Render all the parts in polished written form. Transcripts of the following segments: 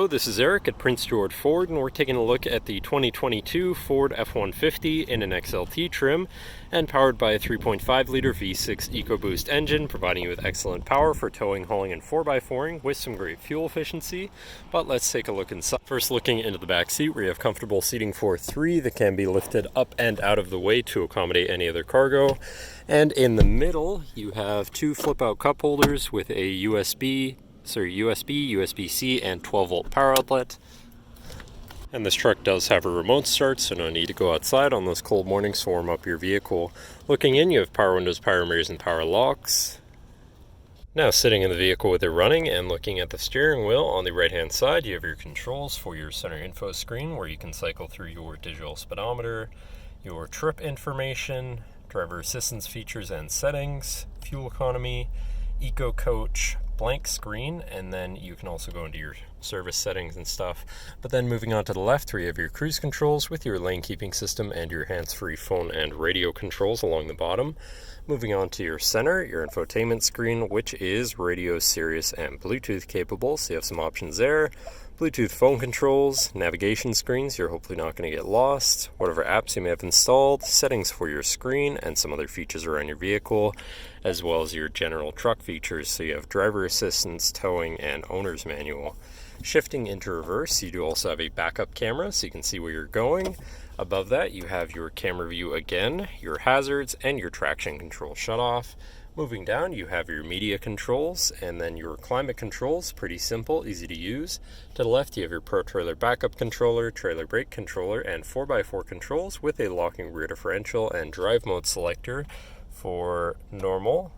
Hello, this is Eric at Prince George Ford, and we're taking a look at the 2022 Ford F-150 in an XLT trim and powered by a 3.5-liter V6 EcoBoost engine, providing you with excellent power for towing, hauling, and 4x4ing with some great fuel efficiency. But let's take a look inside. First, looking into the back seat, where you have comfortable seating for three that can be lifted up and out of the way to accommodate any other cargo. And in the middle, you have two flip-out cup holders with a USB, USB-C, and 12-volt power outlet. And this truck does have a remote start, so no need to go outside on those cold mornings to warm up your vehicle. Looking in, you have power windows, power mirrors, and power locks. Now sitting in the vehicle with it running and looking at the steering wheel, on the right-hand side, you have your controls for your center info screen, where you can cycle through your digital speedometer, your trip information, driver assistance features and settings, fuel economy, eco coach, blank screen, and then you can also go into your service settings and stuff. But then moving on to the left, where you have your cruise controls with your lane keeping system and your hands-free phone and radio controls along the bottom. Moving on to your center, your infotainment screen, which is radio, Sirius, and Bluetooth capable, so you have some options there. Bluetooth phone controls, navigation screens, you're hopefully not going to get lost, whatever apps you may have installed, settings for your screen, and some other features around your vehicle, as well as your general truck features, so you have driver assistance, towing, and owner's manual. Shifting into reverse, you do also have a backup camera, so you can see where you're going. Above that, you have your camera view again, your hazards, and your traction control shutoff. Moving down, you have your media controls and then your climate controls, pretty simple, easy to use. To the left, you have your Pro Trailer Backup Controller, Trailer Brake Controller, and 4x4 controls with a locking rear differential and drive mode selector for normal,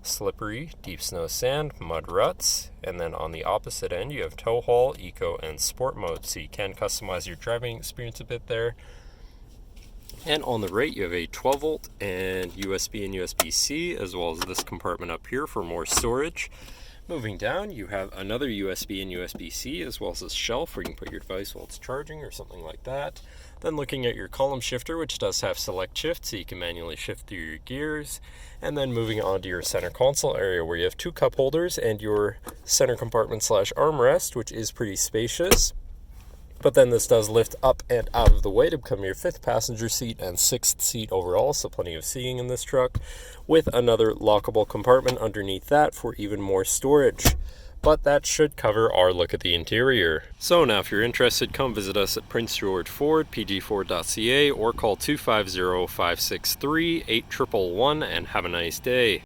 slippery, deep snow, sand, mud, ruts. And then on the opposite end, you have tow haul, eco, and sport mode, so you can customize your driving experience a bit there. And on the right, you have a 12-volt and USB and USB-C, as well as this compartment up here for more storage. Moving down, you have another USB and USB-C, as well as this shelf where you can put your device while it's charging or something like that. Then looking at your column shifter, which does have select shift, so you can manually shift through your gears. And then moving on to your center console area, where you have two cup holders and your center compartment / armrest, which is pretty spacious. But then this does lift up and out of the way to become your fifth passenger seat and sixth seat overall, so plenty of seating in this truck, with another lockable compartment underneath that for even more storage. But that should cover our look at the interior. So now if you're interested, come visit us at Prince George Ford, pgford.ca, or call 250-563-8111 and have a nice day.